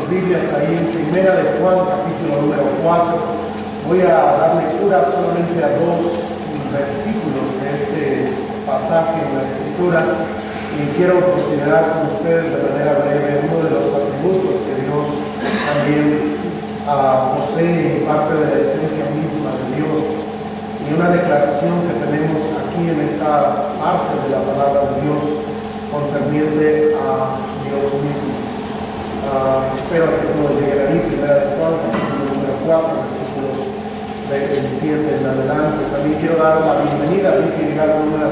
sus Biblias ahí en Primera de Juan, capítulo número 4. Voy a dar lectura solamente a dos versículos de este pasaje en la Escritura y quiero considerar con ustedes de manera breve uno de los atributos que Dios también posee y parte de la esencia misma de Dios, y una declaración que tenemos aquí en esta parte de la palabra de Dios concerniente a Dios mismo. Espero que todos lleguen ahí. Primera de Juan, capítulo número 4, versículos del 7 en adelante. También quiero dar la bienvenida. Vi que llegaron unas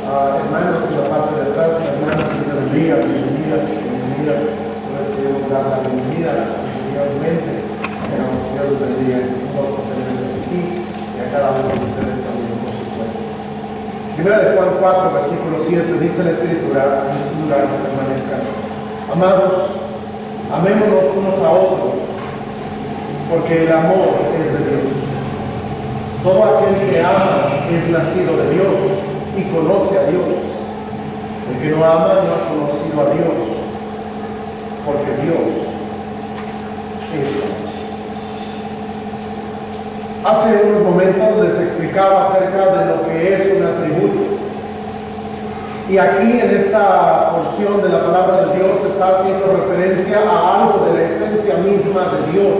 hermanos en la parte de atrás, hermanas que se bendiga, bienvenidas. No les queremos dar la bienvenida anteriormente, pero Dios les bendiga. Es un gozo tenerles aquí y a cada uno de ustedes también, por supuesto. Primera de Juan 4, versículo 7, dice la Escritura: en sus lugares permanezcan. Amados, amémonos unos a otros, porque el amor es de Dios. Todo aquel que ama es nacido de Dios y conoce a Dios. El que no ama no ha conocido a Dios, porque Dios es amor. Hace unos momentos les explicaba acerca de lo que es un atributo. Y aquí en esta porción de la palabra de Dios está haciendo referencia a algo de la esencia misma de Dios.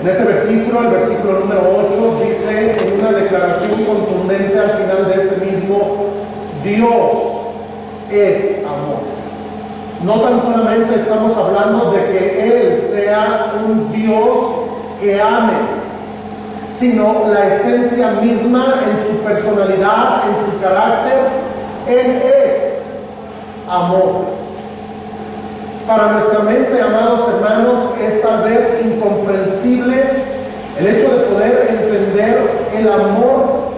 En este versículo, el versículo número 8, dice en una declaración contundente al final de este mismo: Dios es amor. No tan solamente estamos hablando de que Él sea un Dios que ame, sino la esencia misma en su personalidad, en su carácter. Él es amor. Para nuestra mente, amados hermanos, es tal vez incomprensible el hecho de poder entender el amor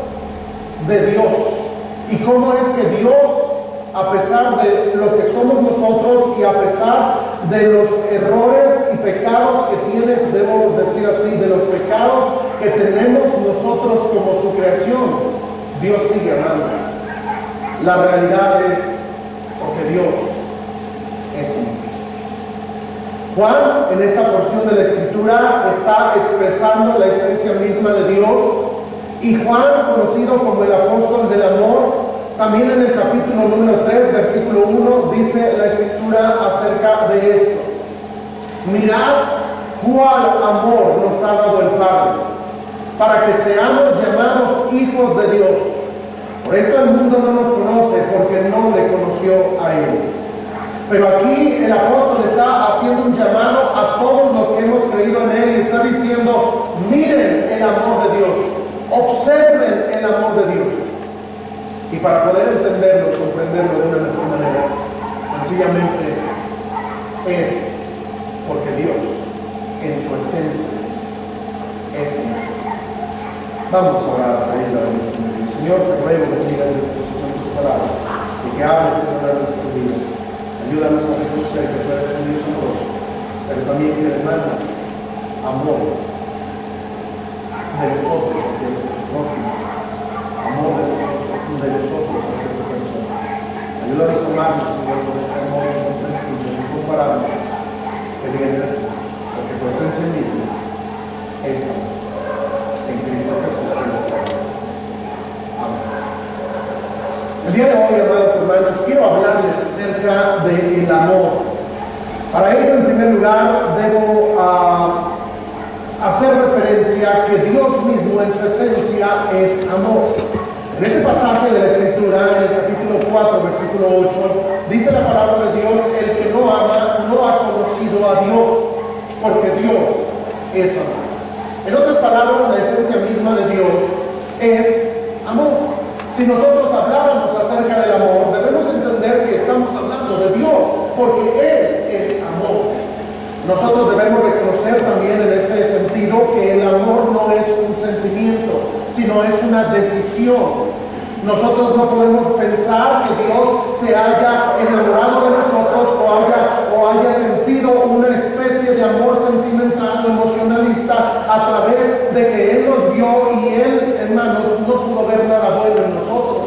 de Dios y cómo es que Dios, a pesar de lo que somos nosotros y a pesar de los errores y pecados que tiene, debo decir así, de los pecados que tenemos nosotros como su creación, Dios sigue amando. La realidad es porque Dios es amor. Juan, en esta porción de la Escritura, está expresando la esencia misma de Dios, y Juan, conocido como el apóstol del amor, también en el capítulo número 3, versículo 1, dice la Escritura acerca de esto: mirad cuál amor nos ha dado el Padre, para que seamos llamados hijos de Dios. Por esto el mundo no nos conoce, porque no le conoció a Él. Pero aquí el apóstol está haciendo un llamado a todos los que hemos creído en Él y está diciendo: miren el amor de Dios, observen el amor de Dios. Y para poder entenderlo, comprenderlo de una mejor manera, sencillamente es porque Dios, en su esencia, es amor. Vamos a orar a pedirle a Dios. Señor, te ruego que bendigas la exposición de tu palabra y que hables en nuestras vidas. Ayúdanos a reconocer que tú eres un Dios amoroso, pero también que hermanas amor de nosotros hacia nuestros prójimos, amor de nosotros hacia tu persona. Ayúdanos a amarnos, Señor, con ese amor incomprensible, incomparable que viene de ti, porque tu esencia misma es amor. En Cristo Jesús te lo pido. Amén. El día de hoy, amados hermanos, quiero hablarles acerca del amor. Para ello, en primer lugar, debo hacer referencia a que Dios mismo en su esencia es amor. En este pasaje de la Escritura, en el capítulo 4, versículo 8, dice la palabra de Dios: el que no ama no ha conocido a Dios, porque Dios es amor. En otras palabras, la esencia misma de Dios es amor. Si nosotros habláramos acerca del amor, debemos entender que estamos hablando de Dios, porque Él es amor. Nosotros debemos reconocer también en este sentido que el amor no es un sentimiento, sino es una decisión. Nosotros no podemos pensar que Dios se haya enamorado de nosotros o haya sentido una especie de amor sentimental o emocionalista a través de que Él nos vio y Él, hermanos, no pudo ver nada bueno en nosotros.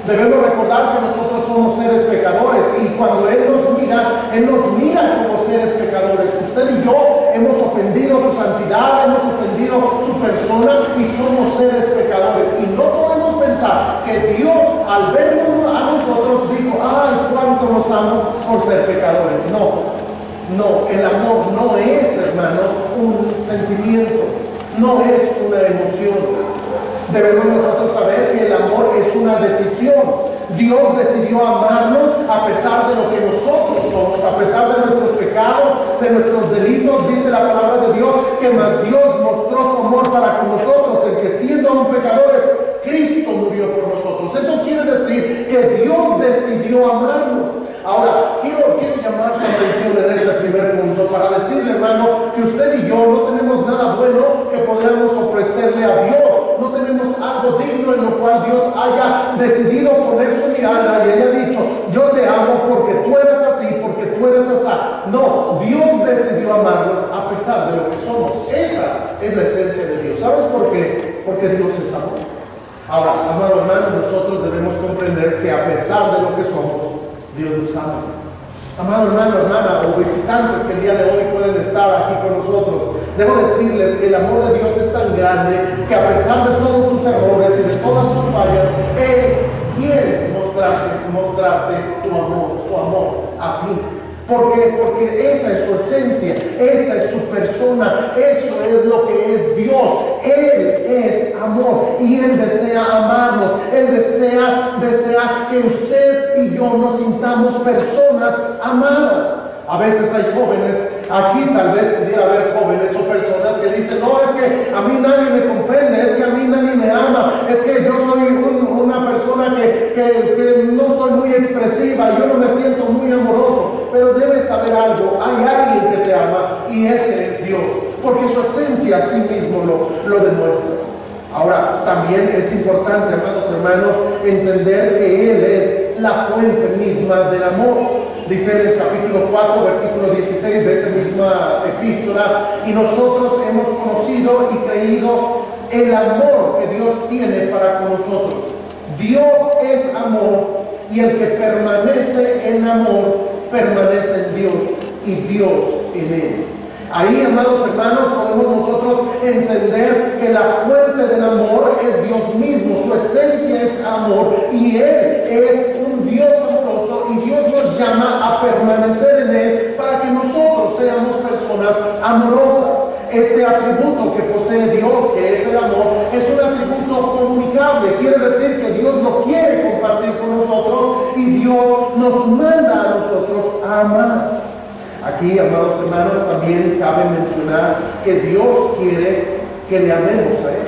Debemos recordar que nosotros somos seres pecadores y cuando Él nos mira como seres pecadores. Usted su persona y somos seres pecadores. Y no podemos pensar que Dios, al vernos a nosotros, dijo, ay, cuánto nos amo por ser pecadores. No, el amor no es, hermanos, un sentimiento, no es una emoción. Debemos nosotros saber que el amor es una decisión. Dios decidió amarnos a pesar de lo que nosotros somos, a pesar de nuestros pecados, de nuestros delitos. Dice la palabra de Dios que más Dios mostró su amor para con nosotros, en que siendo aún pecadores, Cristo murió por nosotros. Eso quiere decir que Dios decidió amarnos. Ahora, quiero llamar su atención en este primer punto para decirle, hermano, que usted y yo no tenemos nada bueno que podamos ofrecerle a Dios. No tenemos algo digno en lo cual Dios haya decidido poner su mirada y haya dicho, yo te amo porque tú eres así, porque tú eres así. No, Dios decidió amarnos a pesar de lo que somos. Esa es la esencia de Dios. ¿Sabes por qué? Porque Dios es amor. Ahora, amado hermano, nosotros debemos comprender que a pesar de lo que somos, Dios nos ama. Amado hermano, hermana, o visitantes que el día de hoy pueden estar aquí con nosotros, debo decirles que el amor de Dios es tan grande que a pesar de todos tus errores y de todas tus fallas, Él quiere mostrarte tu amor, su amor a ti. Porque esa es su esencia, esa es su persona, eso es lo que es Dios. Él es amor y Él desea amarnos. Él desea que usted y yo nos sintamos personas amadas. A veces hay jóvenes, aquí tal vez pudiera haber jóvenes o personas que dicen, no, es que a mí nadie me comprende, es que a mí nadie me ama, es que yo soy una persona que no soy muy expresiva, yo no me siento muy amoroso. Pero debes saber algo, hay alguien que te ama y ese es Dios, porque su esencia a sí mismo lo demuestra. Ahora, también es importante, amados hermanos, entender que Él es la fuente misma del amor. Dice en el capítulo 4, versículo 16 de esa misma epístola, y nosotros hemos conocido y creído el amor que Dios tiene para con nosotros. Dios es amor y el que permanece en amor, permanece en Dios y Dios en Él. Ahí, amados hermanos, podemos nosotros entender que la fuente del amor es Dios mismo, su esencia es amor y Él es un Dios amoroso y Dios nos llama a permanecer en Él para que nosotros seamos personas amorosas. Este atributo que posee Dios, que es el amor, es un atributo comunicable. Quiere decir que Dios lo quiere compartir con nosotros y Dios nos manda a nosotros a amar. Aquí, amados hermanos, también cabe mencionar que Dios quiere que le amemos a Él.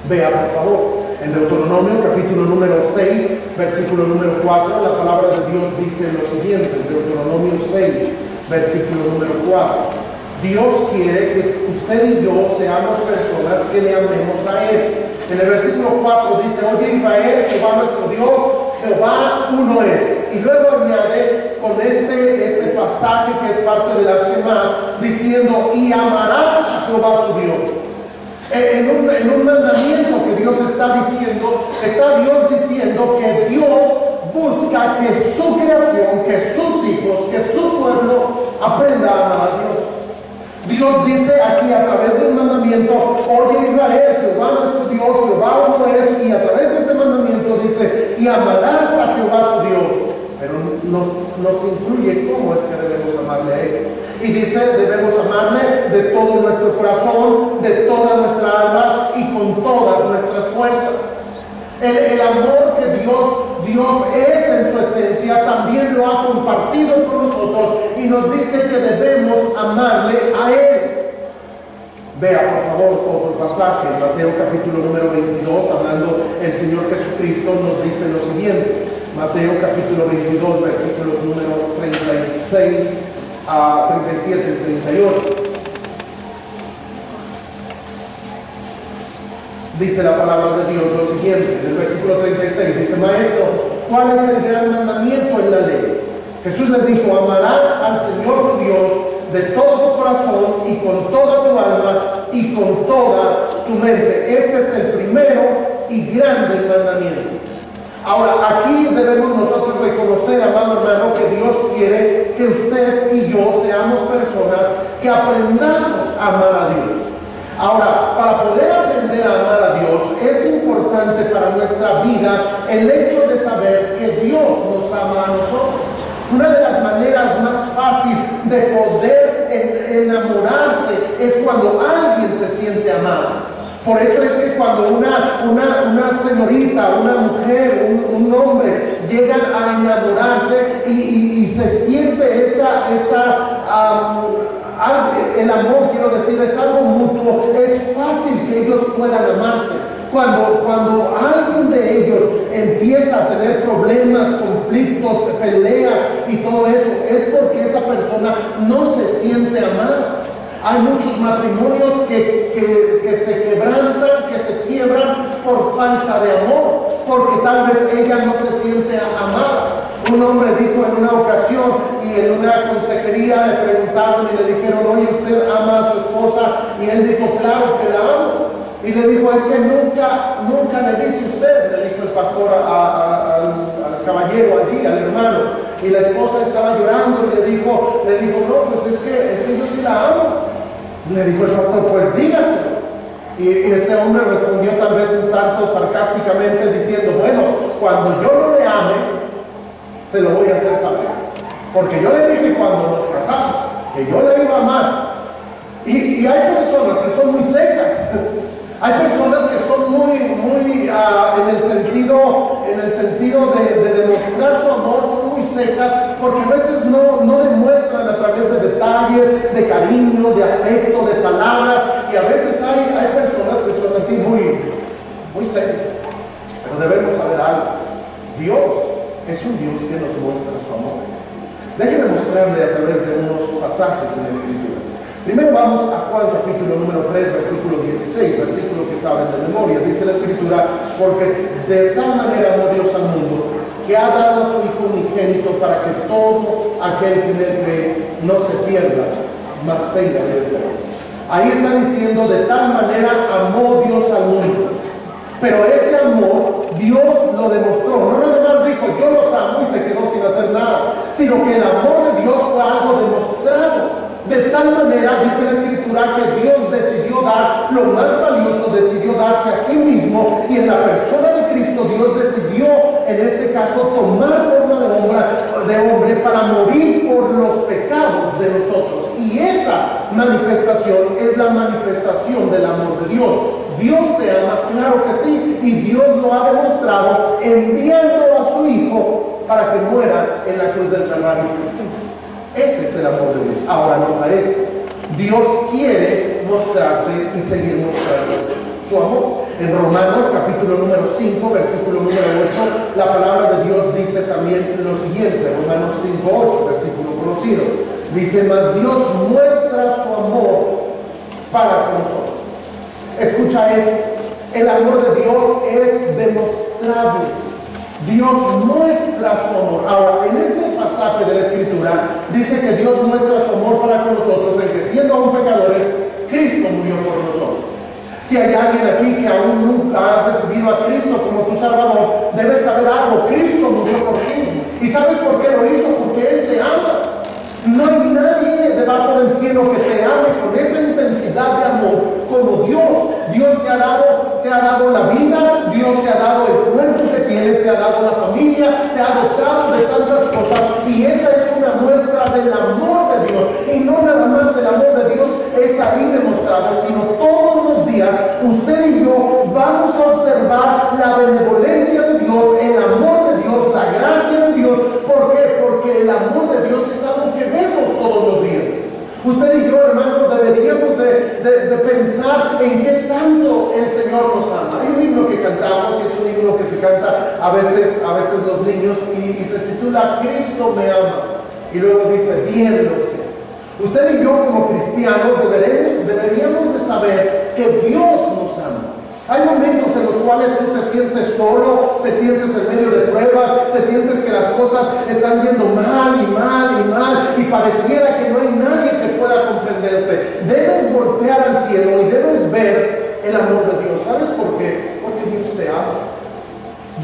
Vea, por favor, en Deuteronomio capítulo número 6, versículo número 4, la palabra de Dios dice lo siguiente, Deuteronomio 6, versículo número 4. Dios quiere que usted y yo seamos personas que le amemos a Él. En el versículo 4 dice, oye Israel, Jehová nuestro Dios, Jehová uno es. Y luego añade con este pasaje que es parte de la Shema, diciendo, y amarás a Jehová tu Dios. En un mandamiento que Dios está diciendo, está Dios diciendo que Dios busca que su creación, que sus hijos, que su pueblo aprenda a amar a Dios. Dios dice aquí a través de un mandamiento, oye Israel, Jehová nuestro Dios, Jehová uno es, y a través de este mandamiento dice, y amarás a Jehová tu Dios. Pero nos incluye cómo es que debemos amarle a Él. Y dice, debemos amarle de todo nuestro corazón, de toda nuestra alma y con todas nuestras fuerzas. El amor que Dios es en su esencia, también lo ha compartido con nosotros y nos dice que debemos amarle a Él. Vea por favor otro pasaje, en Mateo capítulo número 22, hablando el Señor Jesucristo, nos dice lo siguiente. Mateo capítulo 22, versículos número 36 a 37 y 38. Dice la palabra de Dios lo siguiente, en el versículo 36, dice, Maestro, ¿cuál es el gran mandamiento en la ley? Jesús les dijo, amarás al Señor tu Dios de todo tu corazón y con toda tu alma y con toda tu mente. Este es el primero y grande mandamiento. Ahora, aquí debemos nosotros reconocer, amado hermano, que Dios quiere que usted y yo seamos personas que aprendamos a amar a Dios. Ahora, para poder aprender a amar a Dios, es importante para nuestra vida el hecho de saber que Dios nos ama a nosotros. Una de las maneras más fáciles de poder enamorarse es cuando alguien se siente amado. Por eso es que cuando una señorita, una mujer, un hombre llegan a enamorarse y se siente el amor, quiero decir, es algo mutuo, es fácil que ellos puedan amarse. Cuando alguien de ellos empieza a tener problemas, conflictos, peleas y todo eso, es porque esa persona no se siente amada. Hay muchos matrimonios que se quebrantan, que se quiebran por falta de amor, porque tal vez ella no se siente amada. Un hombre dijo en una ocasión, y en una consejería le preguntaron y le dijeron: oye, ¿usted ama a su esposa? Y él dijo: claro que la amo. Y le dijo: es que nunca le dice usted, le dijo el pastor al caballero allí, al hermano. Y la esposa estaba llorando y le dijo: no, pues es que yo sí la amo. Le dijo el pastor: pues dígaselo. Y este hombre respondió tal vez un tanto sarcásticamente diciendo: bueno, cuando yo no le ame, se lo voy a hacer saber. Porque yo le dije cuando nos casamos que yo le iba a amar. Y hay personas que son muy secas. Hay personas que son muy en el sentido de demostrar su amor, son muy secas, porque a veces no demuestran a través de detalles, de cariño, de afecto, de palabras, y a veces hay personas que son así muy secas. Pero debemos saber algo: Dios es un Dios que nos muestra su amor. Déjenme mostrarle a través de unos pasajes en la Escritura. Primero vamos a Juan capítulo número 3, versículo 16, versículo que saben de memoria. Dice la Escritura: porque de tal manera amó Dios al mundo, que ha dado a su Hijo unigénito, para que todo aquel que en él cree no se pierda, mas tenga vida eterna. Ahí está diciendo: de tal manera amó Dios al mundo. Pero ese amor Dios lo demostró. No nada más dijo: yo los amo, y se quedó sin hacer nada, sino que el amor de Dios fue algo demostrado. De tal manera, dice la Escritura, que Dios decidió dar lo más valioso, decidió darse a sí mismo, y en la persona de Cristo Dios decidió, en este caso, tomar forma de hombre para morir por los pecados de nosotros. Y esa manifestación es la manifestación del amor de Dios. Dios te ama, claro que sí, y Dios lo ha demostrado enviando a su Hijo para que muera en la cruz del Calvario. Ese es el amor de Dios. Ahora nota esto: Dios quiere mostrarte y seguir mostrando su amor. En Romanos capítulo número 5, versículo número 8, la palabra de Dios dice también lo siguiente. Romanos 5:8, versículo conocido. Dice: mas Dios muestra su amor para con nosotros. Escucha esto: el amor de Dios es demostrable. Dios muestra su amor. Ahora, en este pasaje de la Escritura dice que Dios muestra su amor para con nosotros, en que siendo aún pecadores, Cristo murió por nosotros. Si hay alguien aquí que aún nunca ha recibido a Cristo como tu Salvador, debes saber algo: Cristo murió por ti. ¿Y sabes por qué lo hizo? Porque Él te ama. No hay nadie debajo del cielo que te ame con esa intensidad de amor como Dios. Dios te ha dado la vida, Dios te ha dado el cuerpo que tienes, te ha dado la familia, te ha dotado de tantas cosas, y esa es una muestra del amor de Dios. Y no nada más el amor de Dios es ahí demostrado, sino todos los días usted y yo vamos a observar la benevolencia de Dios, el amor de Dios, la gracia de Dios. ¿Por qué? Porque el amor de Dios es algo que vemos todos los días. Usted y yo, hermanos, deberíamos de pensar en qué tanto el Señor nos ama. Hay un himno que cantamos, y es un himno que se canta a veces los niños, y se titula Cristo me ama, y luego dice: bien lo sé. Usted y yo como cristianos deberíamos de saber que Dios nos ama. Hay momentos en los cuales tú te sientes solo, te sientes en medio de pruebas, te sientes que las cosas están yendo mal, y pareciera que no hay nadie que pueda comprenderte. Debes voltear al cielo y debes ver el amor de Dios. ¿Sabes por qué? Porque Dios te ama.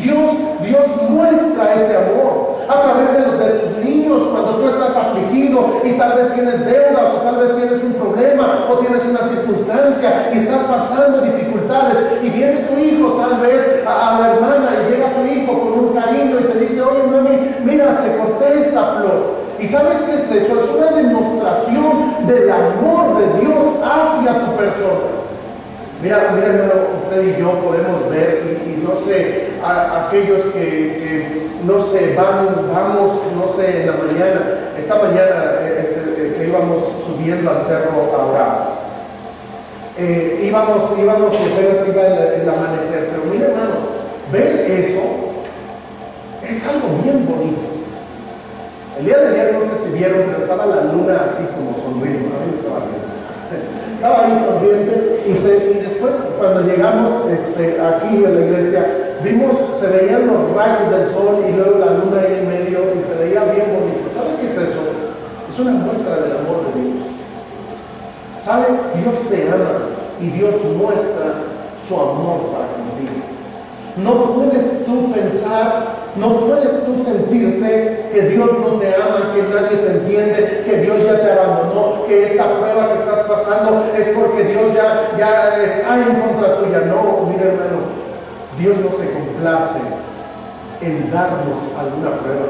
Dios muestra ese amor a través de tus niños cuando tú estás afligido y tal vez tienes deudas, o tal vez tienes un problema, o tienes una circunstancia y estás del amor de Dios hacia tu persona. Mira, hermano, usted y yo podemos ver, y no sé, aquellos que no sé, vamos, no sé, en la mañana, esta mañana que íbamos subiendo al cerro a orar, íbamos y apenas iba el amanecer, pero mira, hermano, ver eso es algo bien bonito. El día de ayer, no sé si vieron, pero estaba la luna así como sonriendo. A mí me estaba viendo. Estaba ahí sonriente y después cuando llegamos aquí en la iglesia, se veían los rayos del sol y luego la luna ahí en medio y se veía bien bonito. ¿Sabe qué es eso? Es una muestra del amor de Dios. ¿Sabe? Dios te ama y Dios muestra su amor para contigo. No puedes tú pensar, no puedes tú sentirte que Dios no te ama, que nadie te entiende, que Dios ya te abandonó, que esta prueba que estás pasando es porque Dios ya está en contra tuya. No, mira, hermano, Dios no se complace en darnos alguna prueba.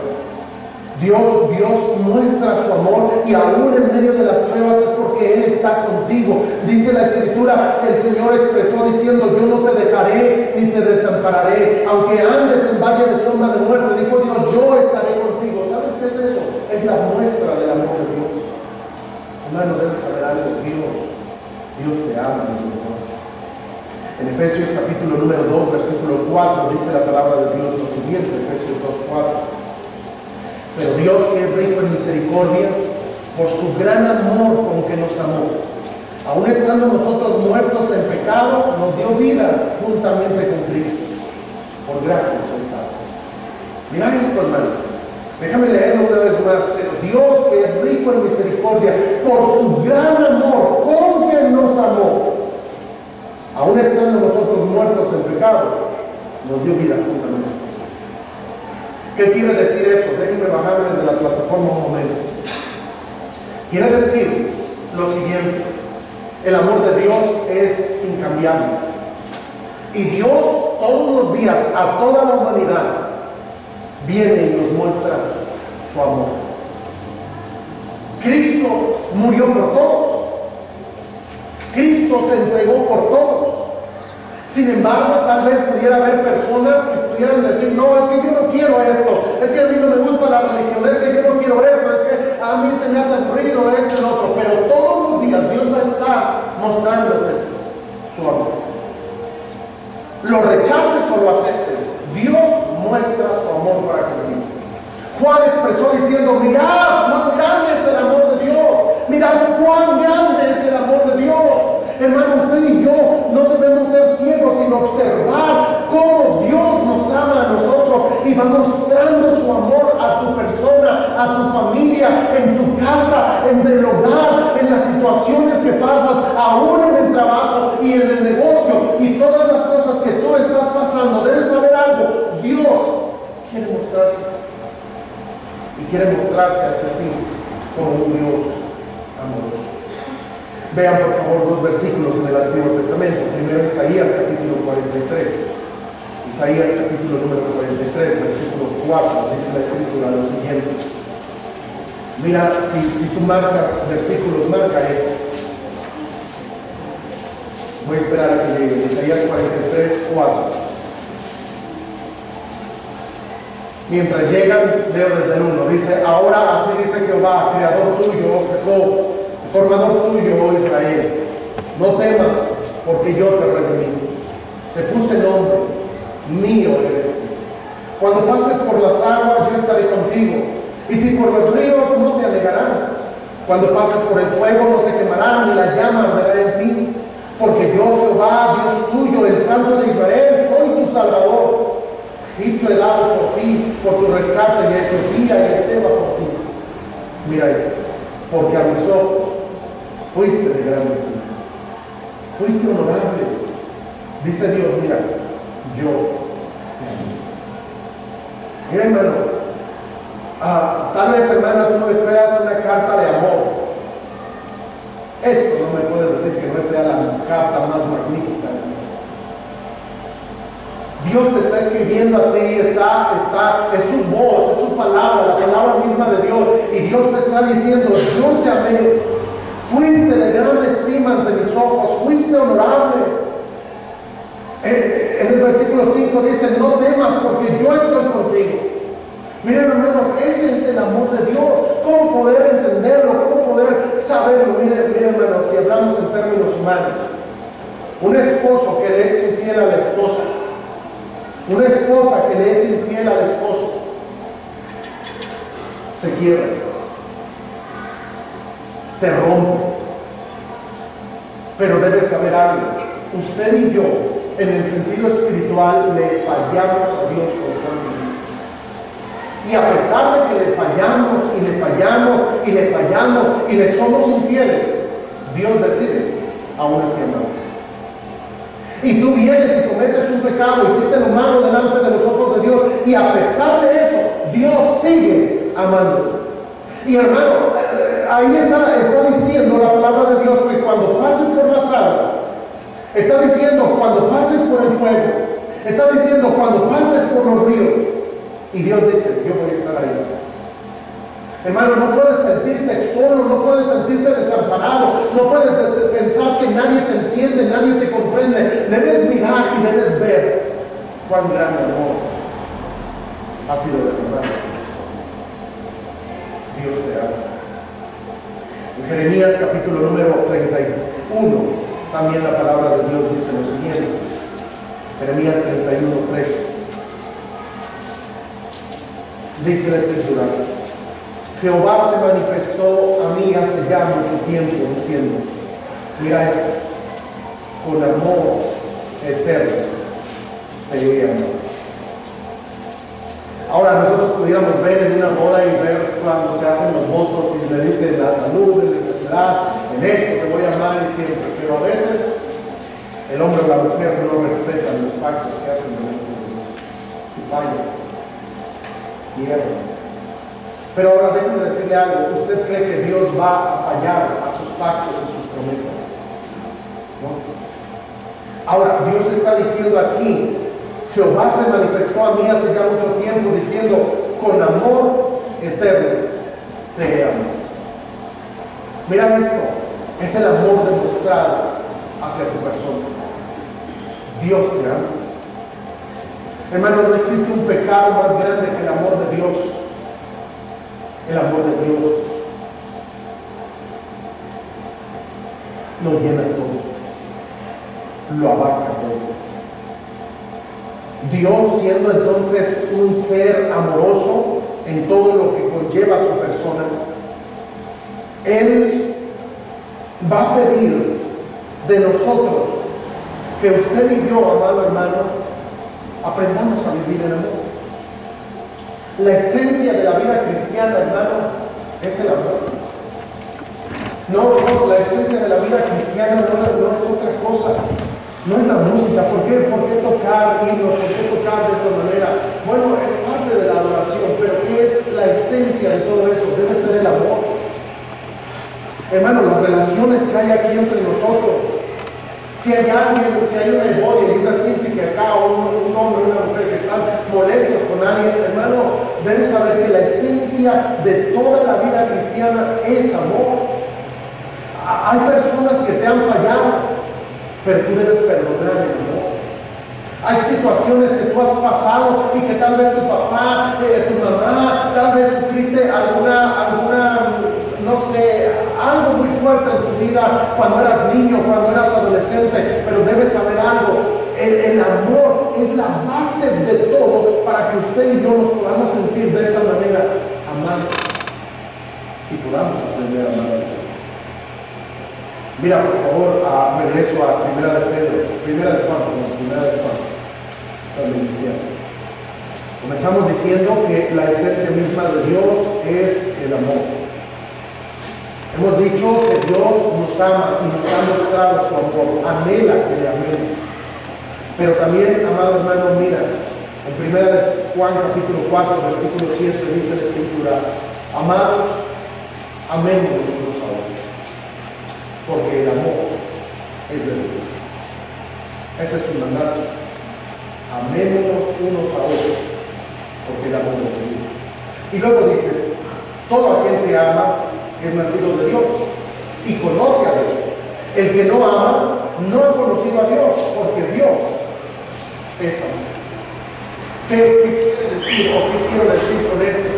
Dios muestra su amor y aún en medio de las pruebas es porque Él está contigo. Dice la Escritura que el Señor expresó diciendo: yo no te dejaré ni te desampararé, aunque andes en valle de sombra de muerte, dijo Dios, yo estaré contigo. ¿Sabes qué es eso? Es la muestra del amor de Dios. Hermano, debes saber algo. Dios te ama y te muestra. En Efesios capítulo número 2 versículo 4 dice la palabra de Dios lo siguiente, Efesios 2:4: pero Dios, que es rico en misericordia, por su gran amor con que nos amó, aun estando nosotros muertos en pecado, nos dio vida juntamente con Cristo. Por gracia sois salvos. Mira esto, hermano. Déjame leerlo una vez más. Pero Dios, que es rico en misericordia, por su gran amor con que nos amó, aun estando nosotros muertos en pecado, nos dio vida juntamente. ¿Qué quiere decir eso? Déjenme bajarme desde la plataforma un momento. Quiere decir lo siguiente: el amor de Dios es incambiable. Y Dios todos los días a toda la humanidad viene y nos muestra su amor. Cristo murió por todos. Cristo se entregó por todos. Sin embargo, tal vez pudiera haber personas que pudieran decir: no, es que yo no quiero esto, es que a mí no me gusta la religión, es que yo no quiero esto, es que a mí se me hace aburrido esto y lo otro. Pero todos los días Dios va a estar mostrándote su amor. Lo rechaces o lo aceptes, Dios muestra su amor para contigo. Juan expresó diciendo: mirad cuán grande es el amor de Dios, mirad cuán grande es el amor de Dios. Hermano, usted y yo no debemos ser ciegos, sino observar cómo Dios nos ama a nosotros y va mostrando su amor a tu persona, a tu familia, en tu casa, en el hogar, en las situaciones que pasas, aún en el trabajo y en el negocio y todas las cosas que tú estás pasando. Debes saber algo: Dios quiere mostrarse y quiere mostrarse hacia ti como un Dios amoroso. Vean por favor dos versículos en el Antiguo Testamento. Primero Isaías capítulo 43. Isaías capítulo número 43, versículo 4, dice la Escritura lo siguiente. Mira, si tú marcas versículos, marca este. Voy a esperar a que llegue. Isaías 43, 4. Mientras llegan, leo desde el 1. Dice: ahora así dice Jehová, creador tuyo, Jacob, formador tuyo, oh Israel, no temas, porque yo te redimí. Te puse nombre, mío eres tú. Cuando pases por las aguas, yo estaré contigo. Y si por los ríos, no te anegarán. Cuando pases por el fuego, no te quemarán, ni la llama arderá en ti. Porque yo, Jehová, Dios tuyo, el Santo de Israel, soy tu Salvador. Egipto he dado por ti, por tu rescate, y Etiopía y Seba por ti. Mira esto: porque a mis ojos fuiste de gran estima, fuiste honorable. Dice Dios: mira, yo te amo. Mira, hermano, tal vez, hermana, tú no esperas una carta de amor. Esto no me puedes decir que no sea la carta más magnífica. Dios te está escribiendo a ti, es su voz, es su palabra, la palabra misma de Dios. Y Dios te está diciendo: yo te amé. Fuiste de gran estima ante mis ojos, fuiste honorable. En el versículo 5 dice, no temas porque yo estoy contigo. Miren, hermanos, ese es el amor de Dios. ¿Cómo poder entenderlo? ¿Cómo poder saberlo? Miren, hermanos, si hablamos en términos humanos, un esposo que le es infiel a la esposa, una esposa que le es infiel al esposo, se quiebra, se rompe. Pero debe saber algo: usted y yo, en el sentido espiritual, le fallamos a Dios constantemente. Y a pesar de que le fallamos y le fallamos y le fallamos y le somos infieles, Dios decide aún así amar. Y tú vienes y cometes un pecado, hiciste lo malo delante de los ojos de Dios, y a pesar de eso, Dios sigue amándote. Y hermano, ahí está diciendo la palabra de Dios que cuando pases por las aguas, está diciendo cuando pases por el fuego, está diciendo cuando pases por los ríos, y Dios dice, yo voy a estar ahí. Hermano, no puedes sentirte solo, no puedes sentirte desamparado, no puedes pensar que nadie te entiende, nadie te comprende. Debes mirar y debes ver cuán grande amor ha sido derramado. Dios te ama. En Jeremías capítulo número 31, también la palabra de Dios dice lo siguiente. Jeremías 31:3. Dice la Escritura: Jehová se manifestó a mí hace ya mucho tiempo diciendo, mira esto, con amor eterno te he amado. Ahora nosotros pudiéramos ver en una boda y ver cuando se hacen los votos y le dicen la salud, la enfermedad, en esto te voy a amar y siempre, pero a veces el hombre o la mujer no respetan los pactos que hacen delante de Dios y fallan, hierran. Pero ahora déjenme decirle algo: ¿usted cree que Dios va a fallar a sus pactos y sus promesas? ¿No? Ahora, Dios está diciendo aquí, Jehová se manifestó a mí hace ya mucho tiempo diciendo, con amor eterno te amo. Mira esto, es el amor demostrado hacia tu persona. Dios te ama. Hermano, no existe un pecado más grande que el amor de Dios. El amor de Dios lo llena todo, lo abarca todo. Dios, siendo entonces un ser amoroso en todo lo que conlleva a su persona, Él va a pedir de nosotros que usted y yo, amado hermano, aprendamos a vivir en amor. La esencia de la vida cristiana, hermano, es el amor. No, la esencia de la vida cristiana no es otra cosa. No es la música. ¿Por qué tocar himnos? ¿Por qué tocar de esa manera? Bueno, es parte de la adoración, pero ¿qué es la esencia de todo eso? Debe ser el amor. Hermano, las relaciones que hay aquí entre nosotros. Si hay una boda y una cínica acá, o un hombre o una mujer que están molestos con alguien, hermano, debes saber que la esencia de toda la vida cristiana es amor. Hay personas que te han fallado, pero tú debes perdonar el amor. Hay situaciones que tú has pasado y que tal vez tu papá, tu mamá, tal vez sufriste alguna, no sé, algo muy fuerte en tu vida cuando eras niño, cuando eras adolescente, pero debes saber algo: el amor es la base de todo para que usted y yo nos podamos sentir de esa manera, amados, y podamos aprender a amar a Dios. Mira, por favor, regreso a Primera de Juan, para iniciar. Comenzamos diciendo que la esencia misma de Dios es el amor. Hemos dicho que Dios nos ama y nos ha mostrado su amor, anhela que le amemos. Pero también, amado hermano, mira, en Primera de Juan capítulo 4, versículo 7 dice la Escritura: amados, amémonos unos a otros, porque el amor es de Dios. Ese es su mandato. Amémonos unos a otros, porque el amor es de Dios. Y luego dice: todo aquel que ama es nacido de Dios y conoce a Dios. El que no ama no ha conocido a Dios, porque Dios es amor. ¿Qué quiere decir o qué quiero decir con esto?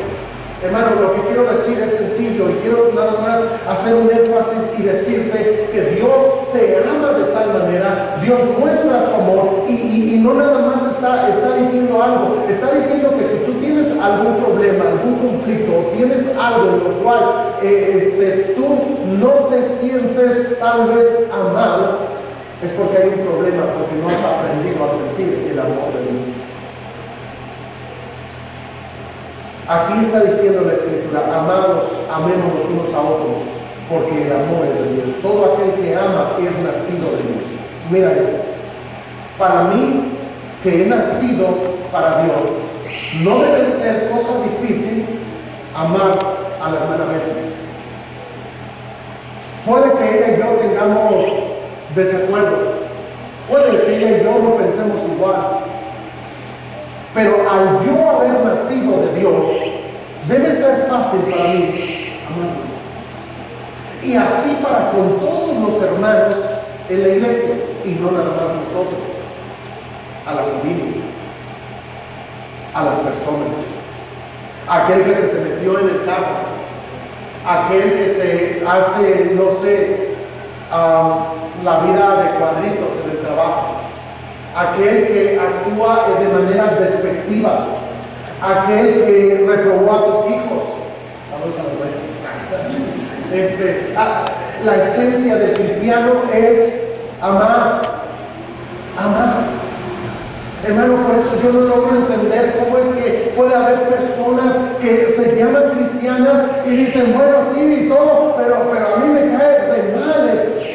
Hermano, lo que quiero decir es sencillo y quiero nada más hacer un énfasis y decirte que Dios te ama de tal manera, Dios muestra su amor y no nada más está diciendo algo, está diciendo que si tú tienes algún problema, algún conflicto o tienes algo en lo cual tú no te sientes tal vez amado, es porque hay un problema, porque no has aprendido a sentir el amor de Dios. Aquí está diciendo la Escritura: amados, amémonos unos a otros, porque el amor es de Dios. Todo aquel que ama es nacido de Dios. Mira esto. Para mí, que he nacido para Dios, no debe ser cosa difícil amar a la hermana Betty. Puede que ella y yo tengamos desacuerdos, puede que ella y yo no pensemos igual, pero al yo haber nacido de Dios, debe ser fácil para mí amarlo. Y así para con todos los hermanos en la iglesia, y no nada más nosotros, a la familia, a las personas, aquel que se te metió en el carro, aquel que te hace, no sé, la vida de cuadritos en el trabajo, aquel que actúa de maneras despectivas, aquel que reprobó a tus hijos. Saludos a los maestros. La esencia del cristiano es amar. Hermano, por eso yo no logro entender cómo es que puede haber personas que se llaman cristianas y dicen, bueno, sí y todo, pero a mí me cae de mal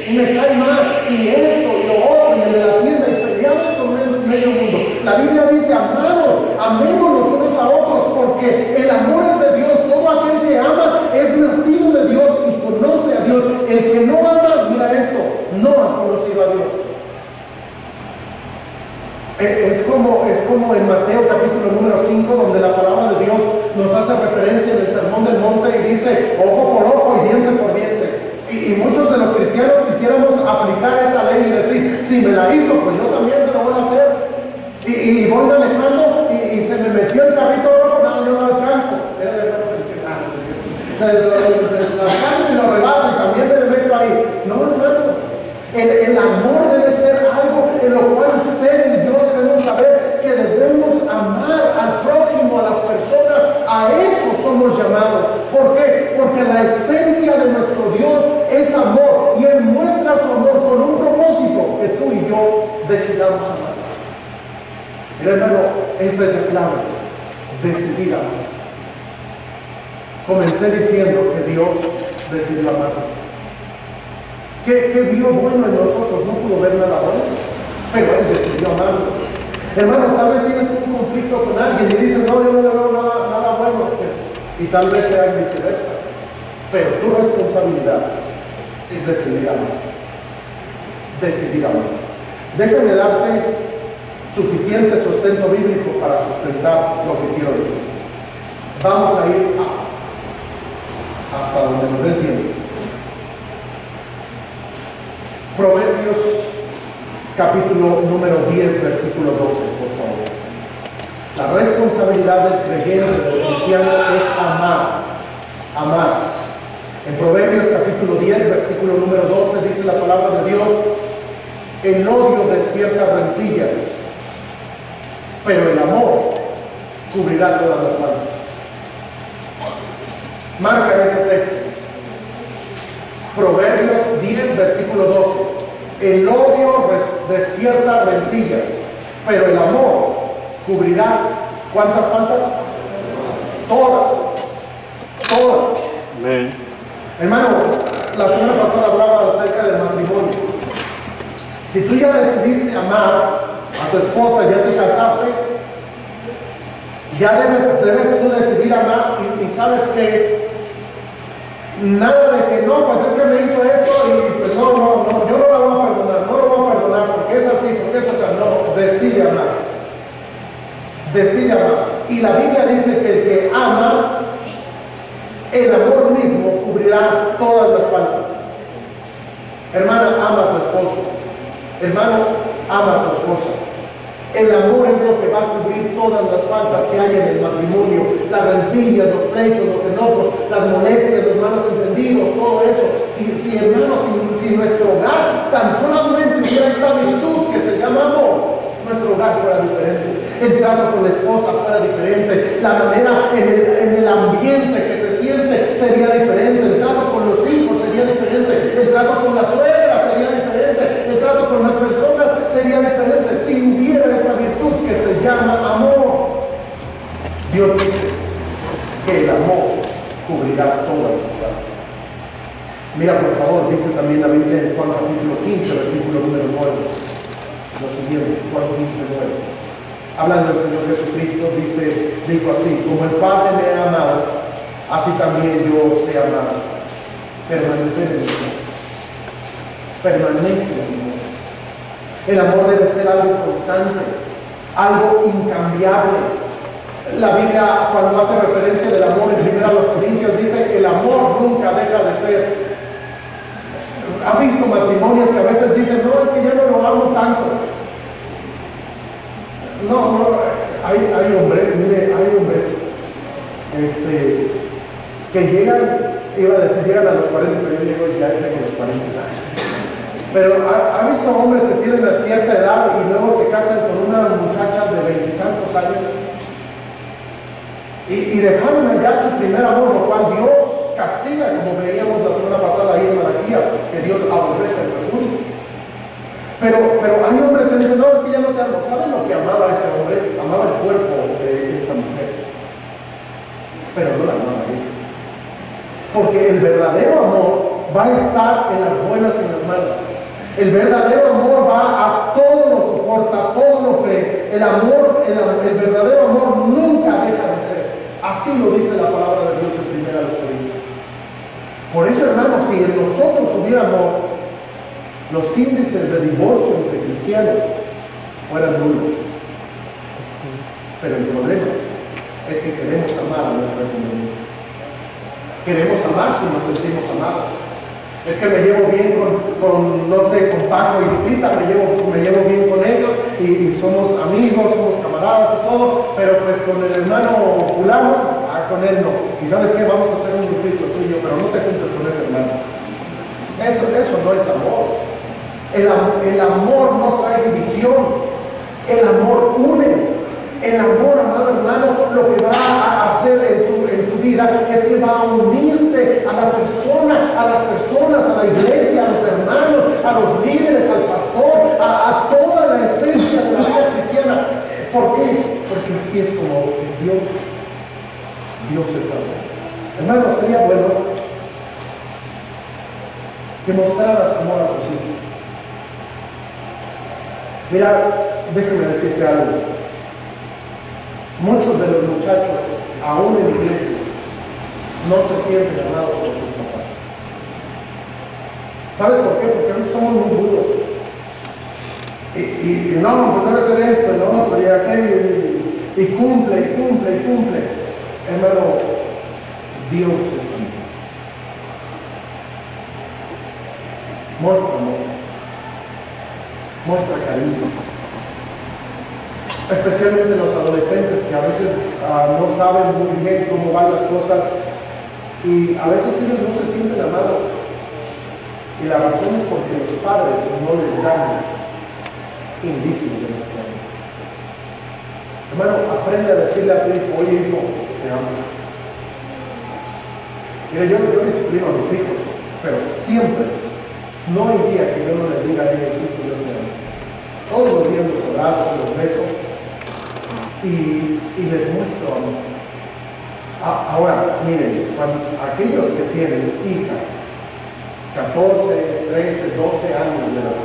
y me cae mal, y esto y lo otro, y en la tienda, y peleamos con medio mundo. La Biblia dice: amados, amémonos unos a otros, porque el amor es de Dios. Todo aquel que ama es nacido de Dios y conoce a Dios. El que no ama, mira esto, no ha conocido a Dios. Es como en Mateo capítulo número 5, donde la palabra de Dios nos hace referencia en el Sermón del Monte y dice: ojo por ojo y diente por diente. Y muchos de los cristianos quisiéramos aplicar esa ley y decir: si me la hizo, pues yo también se lo voy a hacer. Y voy manejando y se me metió el carrito rojo, no, yo no alcanzo. Lo alcanzo y lo rebaso y también me meto ahí. No, hermano. El amor debe ser algo en lo cual usted y yo debemos saber que debemos amar al prójimo, a las personas. A eso somos llamados. ¿Por qué? Porque la esencia de nuestro Dios es amor, y Él muestra su amor con un propósito: que tú y yo decidamos amar. Mira, hermano, esa es la clave: decidir amar. Comencé diciendo que Dios decidió amarnos. ¿Qué vio bueno en nosotros? No pudo ver nada bueno, pero Él decidió amarnos. Hermano, tal vez tienes un conflicto con alguien y dices: no, yo no le veo nada bueno, y tal vez sea viceversa, pero tu responsabilidad es decidir amar. Decidir amar. Déjame darte suficiente sustento bíblico para sustentar lo que quiero decir. Vamos a ir hasta donde nos dé el tiempo. Proverbios capítulo número 10, versículo 12, por favor. La responsabilidad del creyente, del cristiano, es amar. En Proverbios capítulo 10, versículo número 12, dice la palabra de Dios: el odio despierta rencillas, pero el amor cubrirá todas las faltas. Marca ese texto. Proverbios 10, versículo 12. El odio despierta rencillas, pero el amor cubrirá ¿cuántas faltas? Todas. Amén. Hermano, la semana pasada hablaba acerca del matrimonio. Si tú ya decidiste amar a tu esposa, ya te casaste, ya debes tú decidir amar, y sabes que nada de que no, pues es que me hizo esto y pues no, yo no la voy a perdonar porque es así, no, decide amar. Y la Biblia dice que el que ama, el amor mismo cubrirá todas las faltas. Hermana, ama a tu esposo. Hermano, ama a tu esposa. El amor es lo que va a cubrir todas las faltas que hay en el matrimonio, las rencillas, los pleitos, los enojos, las molestias, los malos entendidos, todo eso. Si hermanos, si nuestro hogar tan solamente hubiera esta virtud que se llama amor, nuestro hogar fuera diferente, el trato con la esposa fuera diferente, la manera en el ambiente que se siente sería diferente, el trato con los hijos sería diferente, el trato con la suegra sería diferente, el trato con las personas sería diferente si hubiera esta virtud que se llama amor. Dios dice que el amor cubrirá todas las faltas. Mira, por favor, dice también la Biblia en Juan capítulo 15, versículo número 9. Lo siguiente, Juan 15, 9. Hablando del Señor Jesucristo, dijo así: como el Padre me ha amado, así también yo os he amado. Permanecer en mi amor. Permanece en mi amor. El amor debe ser algo constante, algo incambiable. La Biblia, cuando hace referencia del amor en 1 Corintios, dice que el amor nunca deja de ser. ¿Ha visto matrimonios que a veces dicen, no, es que ya no lo amo tanto? No, hay hombres, mire, hay hombres que llegan, iba a decir, llegan a los 40, pero yo llego ya tengo los 40 años. Pero ha visto hombres que tienen una cierta edad y luego se casan con una muchacha de 20 y tantos años y dejaron allá su primer amor, lo cual Dios castiga, como veíamos la semana pasada ahí en Malaquías, que Dios aborrece el repudio. Pero hay hombres que dicen, no, es que ya no te amo. ¿Saben lo que amaba ese hombre? Amaba el cuerpo de esa mujer, pero no la amaba a ella. Porque el verdadero amor va a estar en las buenas y en las malas. El verdadero amor va a todo lo soporta, todo lo cree. El verdadero amor nunca deja de ser. Así lo dice la palabra de Dios en 1 Corintios. Por eso, hermanos, si en nosotros hubiera amor, los índices de divorcio entre cristianos fueran nulos. Pero el problema es que queremos amar a nuestra comunidad. Queremos amar si nos sentimos amados. Es que me llevo bien no sé, con Paco y Lupita, me llevo bien con ellos y somos amigos, somos camaradas y todo, pero pues con el hermano fulano, con él no. Y ¿sabes qué? Vamos a hacer un grupito tú y yo, pero no te juntes con ese hermano. Eso no es amor. El amor no trae división. El amor une. El amor, amado hermano, lo que va a hacer en tu vida es que va a unirte a la persona, a las personas, a la iglesia, a los hermanos, a los líderes, al pastor, a toda la esencia de la vida cristiana. ¿Por qué? Porque así es como es Dios. Dios es amor. Hermano, sería bueno que mostraras amor a tus hijos. Mira, déjame decirte algo. Muchos de los muchachos, aún en iglesias, no se sienten amados por sus papás. ¿Sabes por qué? Porque a veces somos muy duros. Y no, pues debe ser esto, lo otro, y aquello, y cumple. Hermano, Dios es amor. Muestra amor. Muestra cariño. Especialmente los adolescentes que a veces no saben muy bien cómo van las cosas y a veces ellos no se sienten amados, y la razón es porque los padres no les damos indicios de nuestra vida. Hermano, aprende a decirle a tu hijo, oye hijo, te amo. Mira, yo disciplino a mis hijos, pero siempre, no hay día que yo no les diga a ellos, hijo, yo te amo. Todos los días los abrazo, los beso y les muestro amor. Ahora, miren, aquellos que tienen hijas, 14, 13, 12 años de edad,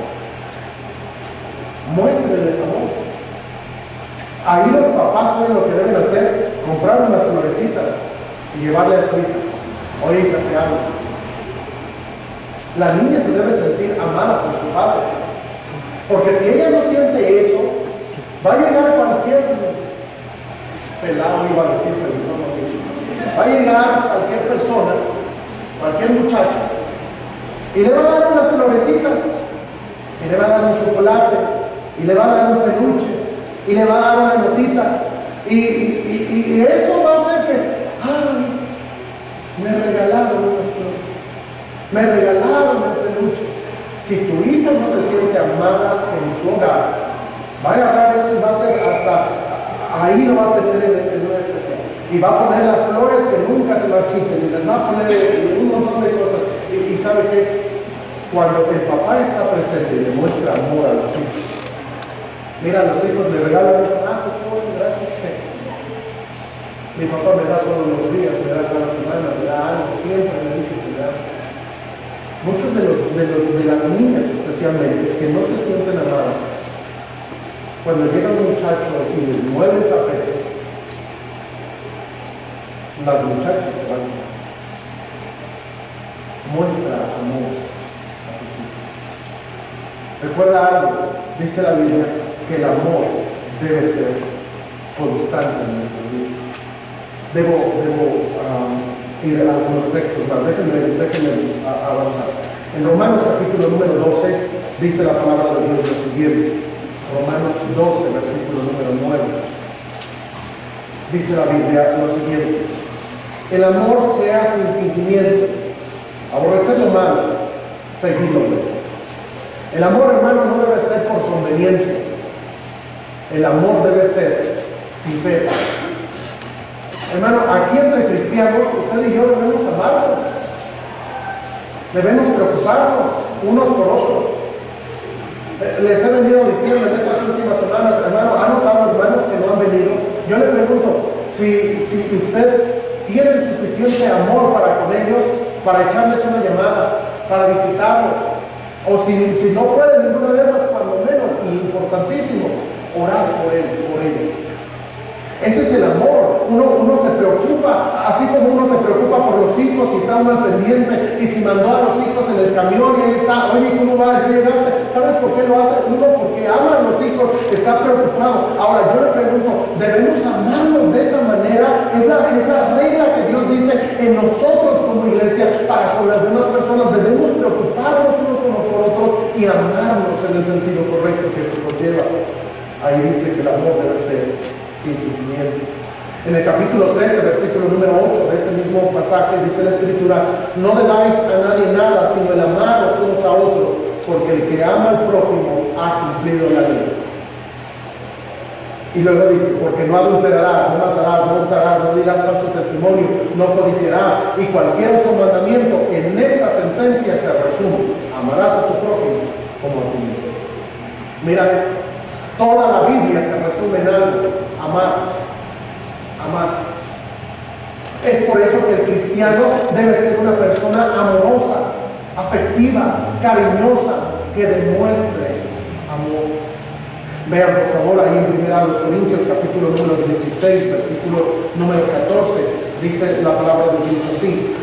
muéstrenles amor. Ahí los papás saben lo que deben hacer: comprar unas florecitas y llevarle a su hija. Oye, hija, te amo. La niña se debe sentir amada por su padre, porque si ella no siente eso, va a llegar cualquier pelado, iba a decir, pero no, va a llegar cualquier persona, cualquier muchacho, Y le va a dar unas florecitas, y le va a dar un chocolate, y le va a dar un peluche, y le va a dar una notita. Y eso va a hacer que, ay, me regalaron unas flores, me regalaron el peluche. Si tu hija no se siente amada en su hogar, va a agarrar eso y va a ser hasta ahí lo va a tener en una especial. Y va a poner las flores que nunca se marchiten, y les va a poner un montón de cosas. Y sabe que cuando el papá está presente y le muestra amor a los hijos, mira, a los hijos le regalan eso, pues cosas, gracias. Mi papá me da todos los días, me da cada semana, me da algo, siempre me dice que me da. Muchos de las niñas especialmente, que no se sienten amadas, cuando llega un muchacho y les mueve el tapete, las muchachas se van. Muestra amor a tus hijos. Recuerda algo, dice la Biblia, que el amor debe ser constante en nuestra vida. Debo ir a algunos textos más. Déjenme avanzar. En Romanos capítulo número 12 dice la palabra de Dios lo siguiente. Romanos 12, versículo número 9. Dice la Biblia lo siguiente: el amor sea sin fingimiento, aborrecer lo malo, seguir lo bueno. El amor, hermano, no debe ser por conveniencia. El amor debe ser sincero. Hermano, aquí entre cristianos, usted y yo debemos amarnos, debemos preocuparnos unos por otros. Les he venido diciendo en estas últimas semanas, hermano, ¿han notado hermanos que no han venido? Yo le pregunto, si usted tiene el suficiente amor para con ellos, para echarles una llamada, para visitarlos, o si no puede ninguna de esas, cuando menos, y importantísimo, orar por él, por ellos. Ese es el amor. Uno se preocupa, así como uno se preocupa por los hijos y está uno al pendiente, y si mandó a los hijos en el camión y ahí está, oye, ¿cómo vas? ¿Ya llegaste? ¿Sabes por qué lo hace? Uno porque ama a los hijos, está preocupado. Ahora yo le pregunto, ¿debemos amarnos de esa manera? Es la regla que Dios dice en nosotros como iglesia, para con las demás personas. Debemos preocuparnos unos por otros y amarnos en el sentido correcto que esto conlleva. Ahí dice que el amor debe ser sin fingimiento. En el capítulo 13, versículo número 8 de ese mismo pasaje, dice la Escritura: no debáis a nadie nada, sino el amaros unos a otros, porque el que ama al prójimo ha cumplido la ley. Y luego dice: porque no adulterarás, no matarás, no hurtarás, no dirás falso testimonio, no codiciarás, y cualquier otro mandamiento. En esta sentencia se resume: amarás a tu prójimo como a ti mismo. Mira esto. Toda la Biblia se resume en algo: amar. Amar. Es por eso que el cristiano debe ser una persona amorosa, afectiva, cariñosa, que demuestre amor. Vean por favor ahí en 1 Corintios capítulo número 16, versículo número 14, dice la palabra de Dios así: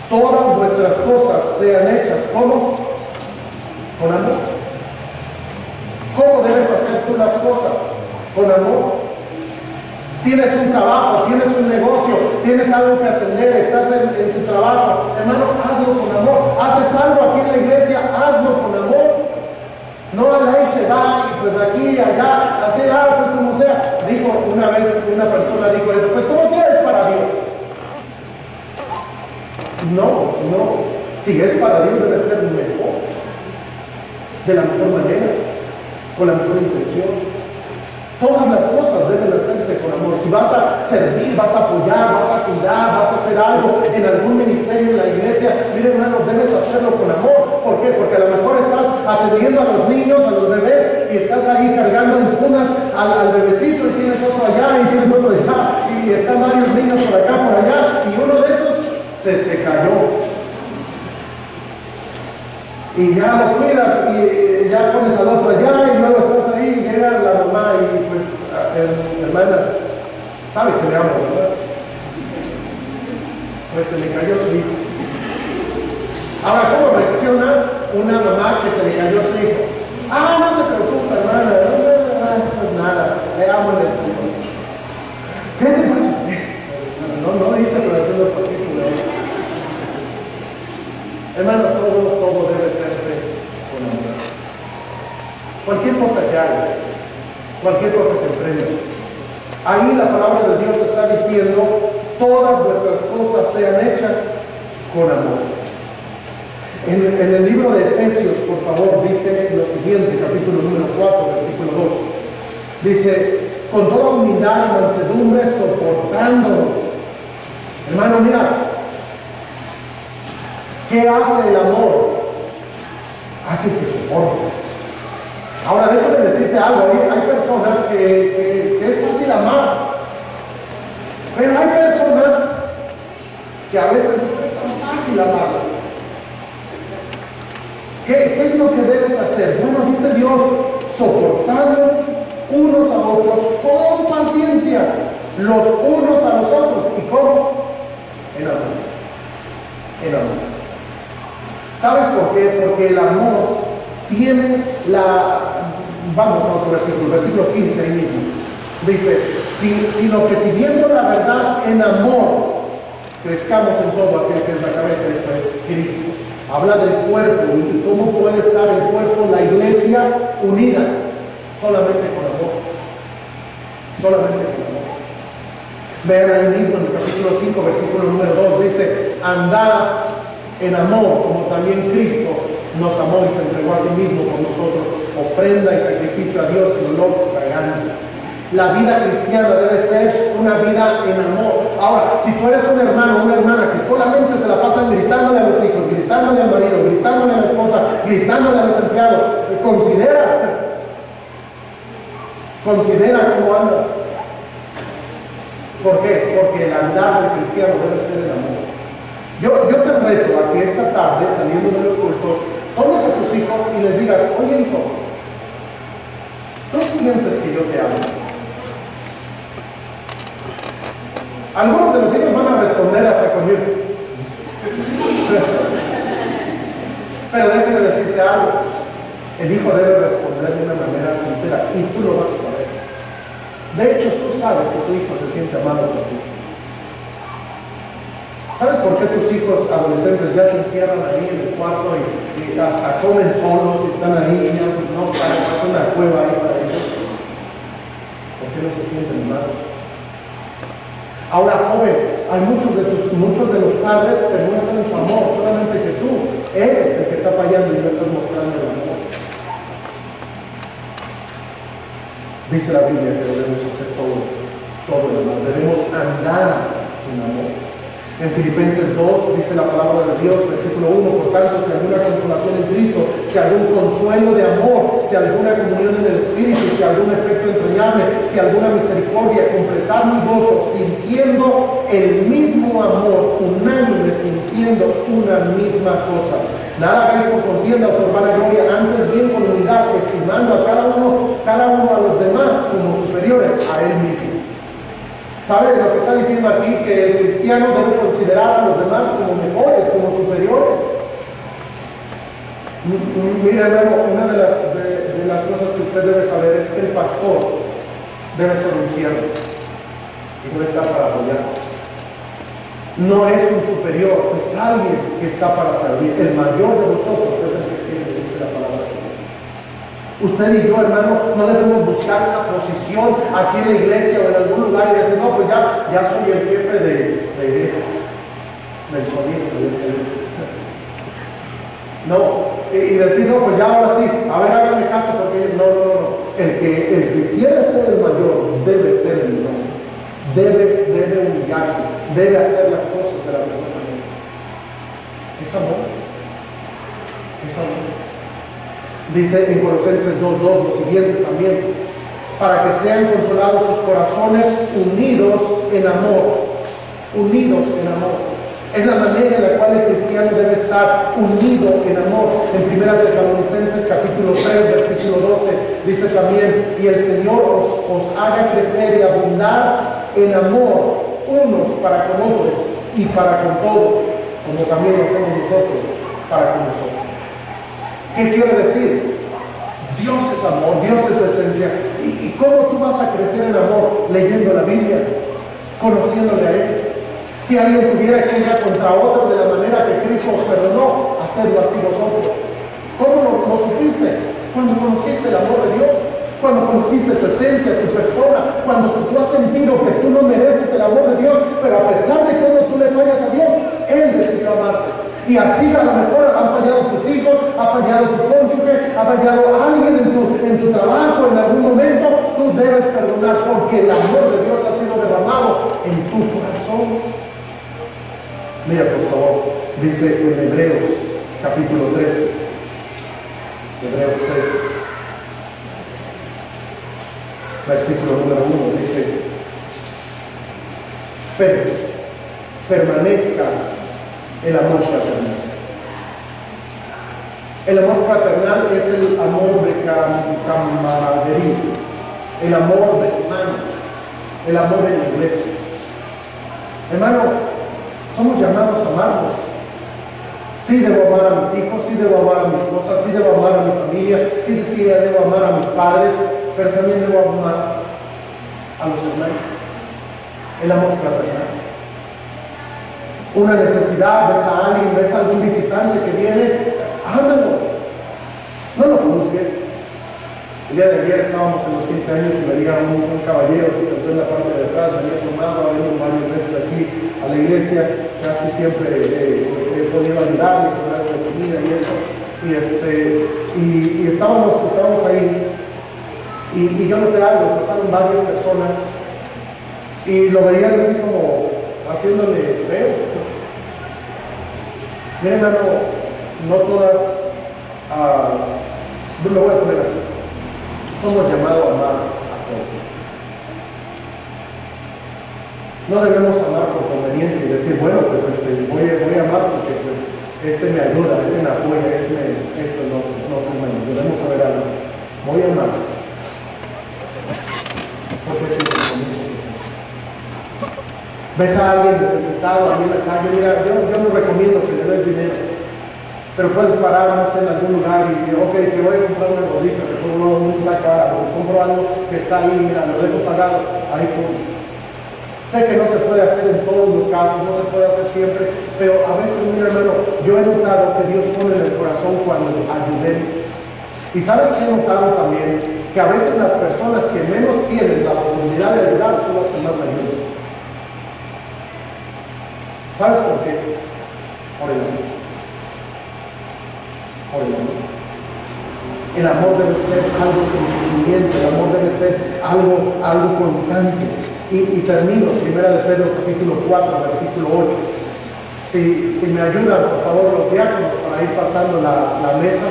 todas vuestras cosas sean hechas ¿cómo? Con amor. ¿Cómo debes hacer tú las cosas? Con amor. Tienes un trabajo, tienes un negocio, tienes algo que atender, estás en tu trabajo, hermano, hazlo con amor. Haces algo aquí en la iglesia, hazlo con amor. No a la se va y pues aquí y allá, así, pues como sea. Dijo una vez, una persona dijo eso, pues como sea es para Dios. No, si es para Dios debe ser mejor, de la mejor manera, con la mejor intención. Todas las cosas deben hacerse con amor. Si vas a servir, vas a apoyar, vas a cuidar, vas a hacer algo en algún ministerio en la iglesia, mire hermano, debes hacerlo con amor. ¿Por qué? Porque a lo mejor estás atendiendo a los niños, a los bebés, y estás ahí cargando en cunas al bebecito, y tienes otro allá, y tienes otro allá, y están varios niños por acá, por allá, y uno de esos se te cayó. Y ya lo cuidas y ya pones al otro allá, y luego estás ahí, y llega la mamá y pues, hermana, sabe que le amo, ¿verdad? Pues se le cayó su hijo. Ahora, ¿cómo reacciona una mamá que se le cayó su hijo? No se preocupa, hermana, no es nada, le amo en el Señor. ¿Qué te pasó? No dice, pero haciendo su hijo. Hermano, todo que hagas, cualquier cosa que emprendas. Ahí la palabra de Dios está diciendo, todas vuestras cosas sean hechas con amor. En el libro de Efesios, por favor, dice lo siguiente, capítulo número 4, versículo 2. Dice, con toda humildad y mansedumbre, soportándonos. Hermano, mira, ¿qué hace el amor? Hace que soportes. Ahora, déjame decirte algo, hay personas que es fácil amar, pero hay personas que a veces no es tan fácil amar. ¿Qué es lo que debes hacer? Bueno, dice Dios, soportarnos unos a otros con paciencia, los unos a los otros. ¿Y cómo? En amor. En amor. ¿Sabes por qué? Porque el amor tiene vamos a otro versículo, versículo 15 ahí mismo. Dice, sino que siguiendo la verdad en amor, crezcamos en todo aquel que es la cabeza, esto es Cristo. Habla del cuerpo y cómo puede estar el cuerpo, la iglesia, unida. Solamente con amor. Solamente con amor. Vean ahí mismo en el capítulo 5, versículo número 2, dice, andad en amor, como también Cristo nos amó y se entregó a sí mismo por nosotros, ofrenda y sacrificio a Dios en olor fragante. La vida cristiana debe ser una vida en amor. Ahora, si tú eres un hermano o una hermana que solamente se la pasan gritándole a los hijos, gritándole al marido, gritándole a la esposa, gritándole a los empleados, considera cómo andas. ¿Por qué? Porque el andar del cristiano debe ser el amor. Yo te reto a que esta tarde, saliendo de los cultos, tomes a tus hijos y les digas, oye hijo, ¿tú sientes que yo te amo? Algunos de los hijos van a responder hasta conmigo. Pero déjame decirte algo. El hijo debe responder de una manera sincera y tú lo vas a saber. De hecho, tú sabes si tu hijo se siente amado por ti. ¿Sabes por qué tus hijos adolescentes ya se encierran ahí en el cuarto y hasta comen solos y están ahí, no saben, hacen una cueva ahí para ellos? ¿Por qué no se sienten amados? Ahora, joven, hay muchos de los padres que no están en su amor, solamente que tú eres el que está fallando y no estás mostrando el amor. Dice la Biblia que debemos hacer todo el amor, debemos andar en amor. En Filipenses 2 dice la palabra de Dios, versículo 1, por tanto, si alguna consolación en Cristo, si algún consuelo de amor, si alguna comunión en el Espíritu, si algún efecto entrañable, si alguna misericordia, completad mi gozo, sintiendo el mismo amor, unánime, sintiendo una misma cosa. Nada hagáis por contienda o por vanagloria, antes bien con humildad, estimando a cada uno a los demás como superiores a él mismo. ¿Sabes lo que está diciendo aquí? Que el cristiano debe considerar a los demás como mejores, como superiores. Mira, hermano, una de las cosas que usted debe saber es que el pastor debe ser un siervo y debe estar para apoyar. No es un superior, es alguien que está para servir. El mayor de vosotros es el que sirve, dice la palabra de Dios. Usted y yo, hermano, no debemos buscar una posición aquí en la iglesia o en algún lugar y decir, no, pues ya soy el jefe del sonido. No, y decir, no, pues ya ahora sí, a ver, hágame caso, porque no. El que quiere ser el mayor debe ser el menor. Debe humillarse, debe hacer las cosas de la mejor manera. Es amor. Es amor. Dice en Colosenses 2:2 lo siguiente también, para que sean consolados sus corazones unidos en amor. Unidos en amor. Es la manera en la cual el cristiano debe estar unido en amor. En 1 Tesalonicenses capítulo 3, versículo 12, dice también, y el Señor os haga crecer y abundar en amor, unos para con otros y para con todos, como también lo hacemos nosotros para con nosotros. ¿Qué quiere decir? Dios es amor, Dios es su esencia. ¿Y cómo tú vas a crecer en amor? Leyendo la Biblia, conociéndole a Él. Si alguien tuviera que ir contra otro de la manera que Cristo os perdonó, hacedlo así vosotros. ¿Cómo lo supiste? Cuando conociste el amor de Dios. cuando conociste su esencia, su persona, cuando tú has sentido que tú no mereces el amor de Dios, pero a pesar de cómo tú le fallas a Dios, Él decidió amarte. Y así a lo mejor han fallado tus hijos, ha fallado tu cónyuge, ha fallado alguien en tu trabajo, en algún momento, tú debes perdonar porque el amor de Dios ha sido derramado en tu corazón. Mira, por favor, dice en Hebreos capítulo 13, Hebreos 13, versículo número 1, dice: pero permanezca el amor fraternal. El amor fraternal es el amor de camaradería, el amor de hermanos, el amor en la iglesia. Hermano, somos llamados a amarnos. Sí debo amar a mis hijos, sí debo amar a mi esposa, sí debo amar a mi familia, sí debo amar a mis padres, pero también debo amar a los hermanos. El amor fraternal. Una necesidad, ves a alguien, ves a algún visitante que viene, ámalo, no lo juzgues. El día de ayer estábamos en los 15 años y venía un caballero, se sentó en la parte de atrás, venía tomado, ha venido varias veces aquí a la iglesia, casi siempre he podido ayudarle con algo de comida y eso, y estábamos ahí, y yo noté algo, pasaron varias personas, y lo veía así como haciéndole feo. Miren, hermano, no todas, lo voy a poner así, somos llamados a amar a todos. No debemos amar por conveniencia y decir, bueno, pues voy a amar porque pues me ayuda, me apoya, no, debemos saber algo. Voy a amar porque es un compromiso. Ves a alguien necesitado ahí en la calle, mira, yo no recomiendo que le des dinero, pero puedes parar, no sé, en algún lugar y ok, te voy a comprar una gordita, te compro un taco, te compro algo que está ahí, mira, lo dejo pagado, ahí pongo. Sé que no se puede hacer en todos los casos, no se puede hacer siempre, pero a veces, mira, hermano, yo he notado que Dios pone en el corazón cuando ayudemos. Y sabes que he notado también que a veces las personas que menos tienen la posibilidad de ayudar son las que más ayudan. ¿Sabes por qué? Por el amor. Por el amor. El amor debe ser algo sin sufrimiento, el amor debe ser algo constante. Y termino, 1 de Pedro capítulo 4, versículo 8. Si me ayudan, por favor, los diáconos, para ir pasando la mesa,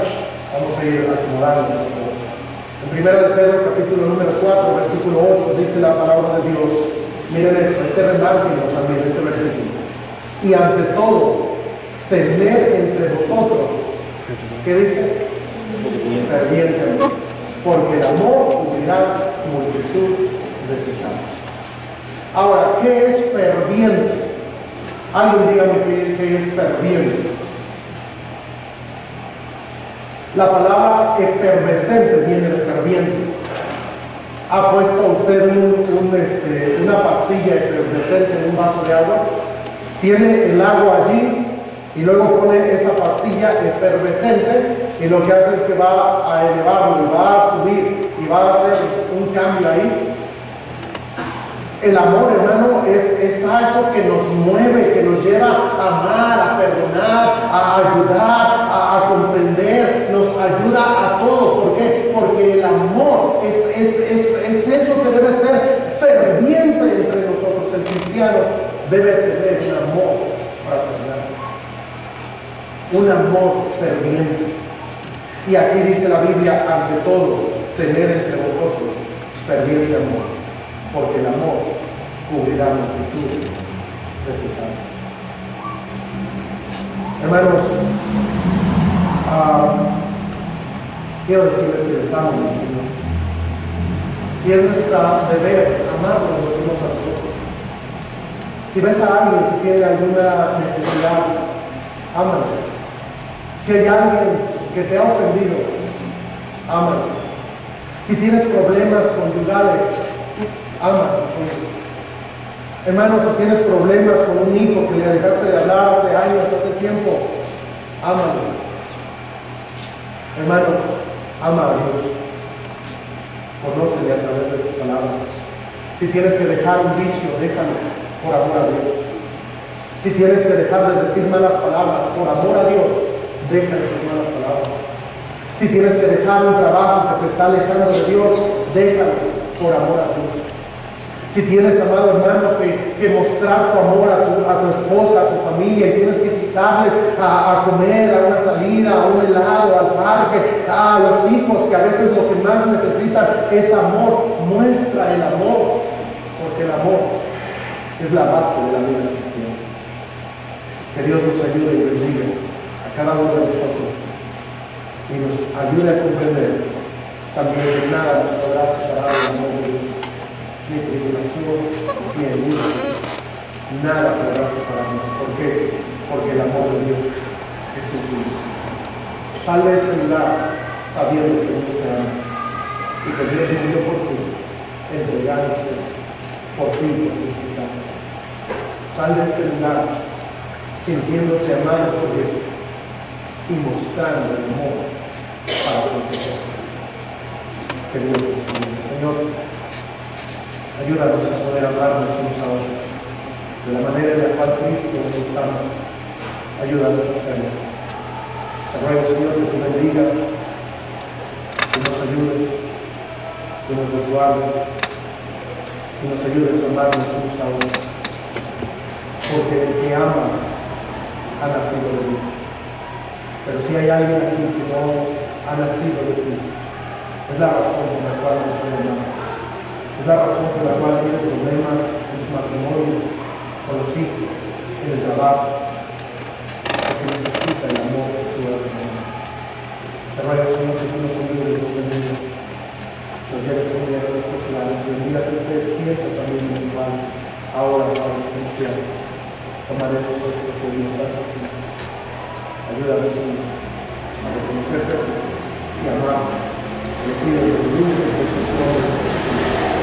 vamos a ir acomodando, por favor. En 1 de Pedro capítulo número 4, versículo 8, dice la palabra de Dios. Miren esto, remárquenlo también, este versículo. Y ante todo, tener entre vosotros, ¿qué dice? Fervientemente, porque el amor cubrirá multitud de pecados. Ahora, ¿qué es ferviente? Alguien dígame qué es ferviente. La palabra efervescente viene de ferviente. ¿Ha puesto usted una pastilla efervescente en un vaso de agua? Tiene el agua allí y luego pone esa pastilla efervescente y lo que hace es que va a elevarlo y va a subir y va a hacer un cambio ahí. El amor, hermano, es eso que nos mueve, que nos lleva a amar, a perdonar, a ayudar, a comprender, nos ayuda a todos. ¿Por qué? Porque el amor es eso que debe ser ferviente entre nosotros. El cristiano debe tener un amor fraternal, un amor ferviente. Y aquí dice la Biblia, ante todo, tener entre vosotros ferviente amor, porque el amor cubrirá multitud de pecados. Hermanos, quiero decirles que les amo, mi Señor. Y es nuestro deber amarnos los unos a los otros. Si ves a alguien que tiene alguna necesidad, ámalo. Si hay alguien que te ha ofendido, ámalo. Si tienes problemas conyugales, ámalo. Hermano, si tienes problemas con un hijo que le dejaste de hablar hace años, hace tiempo, ámalo. Hermano, ama a Dios. Conócele a través de su palabra. Si tienes que dejar un vicio, déjalo por amor a Dios. Si tienes que dejar de decir malas palabras por amor a Dios, deja esas malas palabras. Si tienes que dejar un trabajo que te está alejando de Dios, déjalo por amor a Dios. Si tienes, amado hermano, que mostrar tu amor a tu esposa, a tu familia, y tienes que invitarles a comer, a una salida, a un helado, al parque, a los hijos, que a veces lo que más necesitan es amor, muestra el amor, porque el amor es la base de la vida cristiana. Que Dios nos ayude y bendiga a cada uno de nosotros y nos ayude a comprender también que nada nos podrá separar del amor de Dios. Ni tribulación, ni angustia, nada podrá separarnos. ¿Por qué? Porque el amor de Dios es infinito. Sal de este lugar sabiendo que Dios te ama y que Dios murió por ti, entregándose por ti y por tus pecados. Sal de este lugar sintiéndote amado por Dios y mostrando el amor para proteger. Que Dios nos bendiga. Señor, ayúdanos a poder amarnos unos a otros de la manera en la cual Cristo nos ama. Ayúdanos a hacerlo. Te ruego, Señor, que tú bendigas, que nos ayudes, que nos resguardes, que nos ayudes a amarnos unos a otros. Porque el que ama ha nacido de Dios. Pero si hay alguien aquí que no ha nacido de ti, es la razón por la cual no puede amar. Es la razón por la cual tiene problemas en su matrimonio, con los hijos, en el trabajo, porque necesita el amor que tú has dado. Te ruego, Señor, que tú nos ayudes y nos bendigas, nos lleves con bien a nuestros hogares y bendigas este tiempo también en el cual ahora, Padre Celestial, tomaremos este por la Santa Cena. Ayúdanos, Señor, a reconocerte y amar. Le pido que te dulce en Jesús nombre.